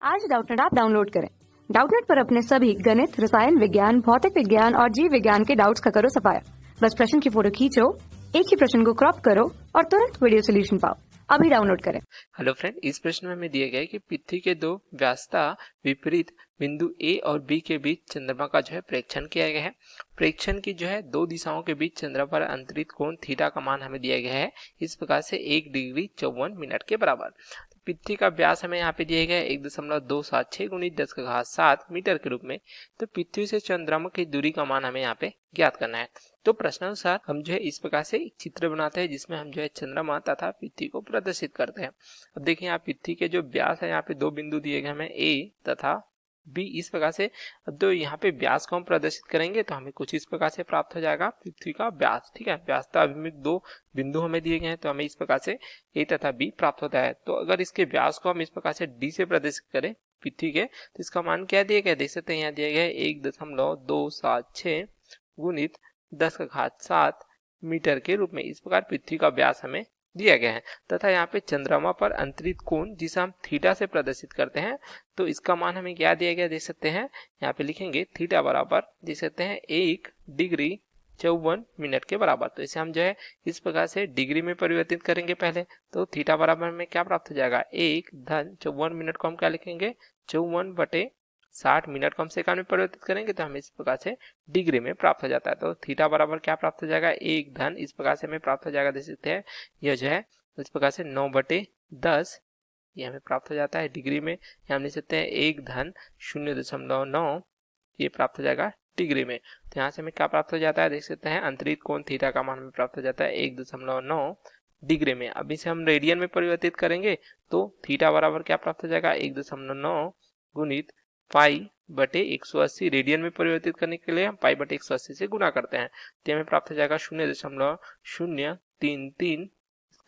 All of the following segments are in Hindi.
आज डाउटनेट ऐप डाउनलोड करें। डाउटनेट पर अपने सभी गणित, रसायन विज्ञान, भौतिक विज्ञान और जीव विज्ञान के डाउट्स का करो सफाया। बस प्रश्न की फोटो खींचो, एक ही प्रश्न को क्रॉप करो और तुरंत वीडियो सोल्यूशन पाओ। अभी डाउनलोड करें। हेलो फ्रेंड, इस प्रश्न में हमें दिया गया है कि पृथ्वी के दो व्यासता विपरीत बिंदु ए और बी के बीच चंद्रमा का जो है प्रेक्षण किया गया है। प्रेक्षण की जो है दो दिशाओं के बीच चंद्रमा पर अंतरित कोण थीटा का मान हमें दिया गया है इस प्रकार से 1 डिग्री 54 मिनट के बराबर। तो पृथ्वी का व्यास हमें यहाँ पे दिया गया है 1.276 गुणित 10⁻7 मीटर के रूप में। तो पृथ्वी से चंद्रमा की दूरी का मान हमें यहाँ पे ज्ञात करना है। तो प्रश्नानुसार हम जो है इस प्रकार से एक चित्र बनाते हैं जिसमें हम जो है चंद्रमा तथा पृथ्वी को प्रदर्शित करते हैं। अब देखिए यहाँ पृथ्वी के जो व्यास है यहाँ पे दो बिंदु दिए गए हमें ए तथा बी इस प्रकार से। अब तो यहाँ पे व्यास को हम प्रदर्शित करेंगे तो हमें कुछ इस प्रकार से प्राप्त हो जाएगा पृथ्वी का व्यास। ठीक है, व्यासता अभिमुख दो बिंदु हमें दिए गए हैं तो हमें इस प्रकार से ए तथा बी प्राप्त होता है। तो अगर इसके व्यास को हम इस प्रकार से डी से प्रदर्शित करें पृथ्वी के तो इसका मान क्या दिया गया देख सकते हैं। यहाँ दिया गया है 1.276 गुणित 10⁻7 मीटर के रूप में। इस प्रकार पृथ्वी का व्यास हमें दिया गया है तथा यहाँ पे चंद्रमा पर अंतरित कोण जिसे हम थीटा से प्रदर्शित करते हैं तो इसका मान हमें क्या दिया गया देख सकते हैं। यहाँ पे लिखेंगे थीटा बराबर देख सकते हैं 1 डिग्री 54 मिनट के बराबर। तो इसे हम जो है इस प्रकार से डिग्री में परिवर्तित करेंगे पहले। तो थीटा बराबर में क्या प्राप्त हो जाएगा 1 धन 54 मिनट को हम क्या लिखेंगे 54/60 मिनट को हम सेकंड में परिवर्तित करेंगे तो हमें इस प्रकार से डिग्री में प्राप्त हो जाता है। तो थीटा बराबर क्या प्राप्त हो जाएगा 1 धन इस प्रकार से हमें प्राप्त हो जाएगा देख सकते हैं यह जो है इस प्रकार से 9/10 ये हमें प्राप्त हो जाता है डिग्री में। यहाँ हम लिख सकते हैं 1 धन 0.9 ये प्राप्त हो जाएगा डिग्री में। तो यहाँ से हमें क्या प्राप्त हो जाता है देख सकते हैं अंतरित कोण थीटा का मान हमें प्राप्त हो जाता है 1.9 डिग्री में। अब इसे हम रेडियन में परिवर्तित करेंगे तो थीटा बराबर क्या प्राप्त हो जाएगा 1.9 गुणित पाई/180। रेडियन में परिवर्तित करने के लिए हम पाई/180 से गुना करते हैं तो हमें प्राप्त हो जाएगा 0.033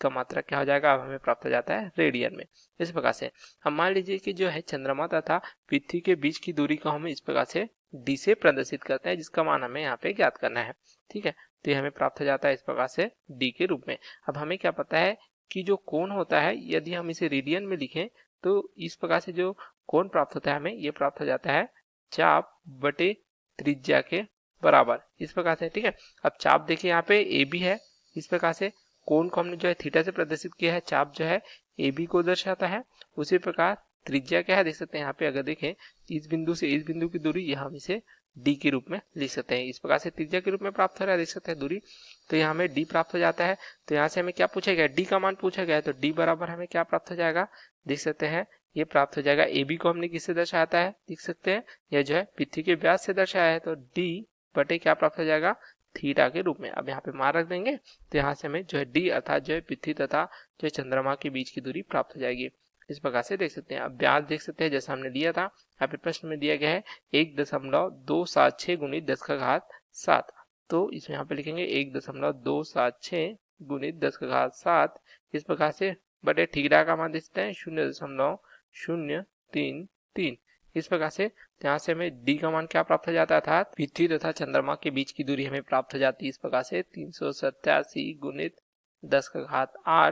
का मात्रा क्या हो जाएगा अब हमें प्राप्त हो जाता है रेडियन में। इस प्रकार से हम मान लीजिए कि जो है चंद्रमा तथा पृथ्वी के बीच की दूरी को हम इस प्रकार से डी से प्रदर्शित करते हैं जिसका मान हमें यहाँ पे ज्ञात करना है। ठीक है, तो ये हमें प्राप्त हो जाता है इस प्रकार से डी के रूप में। अब हमें क्या पता है कि जो कोण होता है यदि हम इसे रेडियन में लिखें तो इस प्रकार से जो कोण प्राप्त होता है हमें ये प्राप्त हो जाता है चाप बटे त्रिज्या के बराबर इस प्रकार से। ठीक है, अब चाप देखिए यहाँ पे ए बी है। इस प्रकार से कोण को हमने जो है थीटा से प्रदर्शित किया है, चाप जो है ए बी को दर्शाता है। उसी प्रकार त्रिज्या क्या है देख सकते हैं यहाँ पे अगर देखें इस बिंदु से इस बिंदु की दूरी यहाँ हम इसे डी के रूप में लिख सकते हैं। इस प्रकार से त्रिज्या के रूप में प्राप्त हो रहा है देख सकते हैं दूरी। तो यहाँ हमें डी प्राप्त हो जाता है। तो यहाँ से हमें क्या पूछा गया डी का मान पूछा गया है तो डी बराबर हमें क्या प्राप्त हो जाएगा देख सकते हैं ये प्राप्त हो जाएगा ए बी को हमने किससे दर्शाता है देख सकते हैं यह जो है पृथ्वी के व्यास से दर्शाया है तो डी बटे क्या प्राप्त हो जाएगा थीटा के रूप में। अब यहाँ पे मान रख देंगे तो यहाँ से हमें जो है डी अर्थात जो है पृथ्वी तथा जो है चंद्रमा के बीच की दूरी प्राप्त हो जाएगी। इस प्रकार से देख सकते हैं। अब व्यास देख सकते हैं जैसा हमने लिया था यहाँ पे प्रश्न में दिया गया है 1.276 गुणित 10⁻7। तो इसमें यहाँ पे लिखेंगे 1.276 गुणित 10⁻7 इस प्रकार से बटे थीटा का मान देख सकते हैं 0.033 इस प्रकार से। यहाँ से हमें डी का मान क्या प्राप्त हो जाता था पृथ्वी तथा चंद्रमा के बीच की दूरी हमें प्राप्त हो जाती है इस प्रकार से 387 गुणित 10⁸।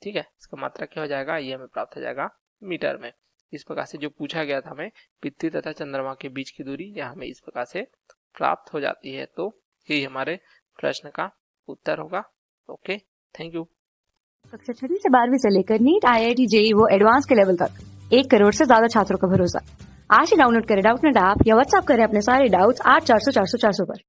ठीक है, इसका मात्रा क्या हो जाएगा ये हमें प्राप्त हो जाएगा मीटर में। इस प्रकार से जो पूछा गया था हमें पृथ्वी तथा चंद्रमा के बीच की दूरी यह हमें इस प्रकार से प्राप्त हो जाती है। तो यही हमारे प्रश्न का उत्तर होगा। Okay, thank you. कक्षा 6 से 12वीं से लेकर नीट, IIT, JEE वो एडवांस के लेवल तक 1 करोड़ से ज्यादा छात्रों का भरोसा। आज ही डाउनलोड करें डाउटनेट ऐप या व्हाट्सएप करें अपने सारे डाउट्स 8400 400 400 पर।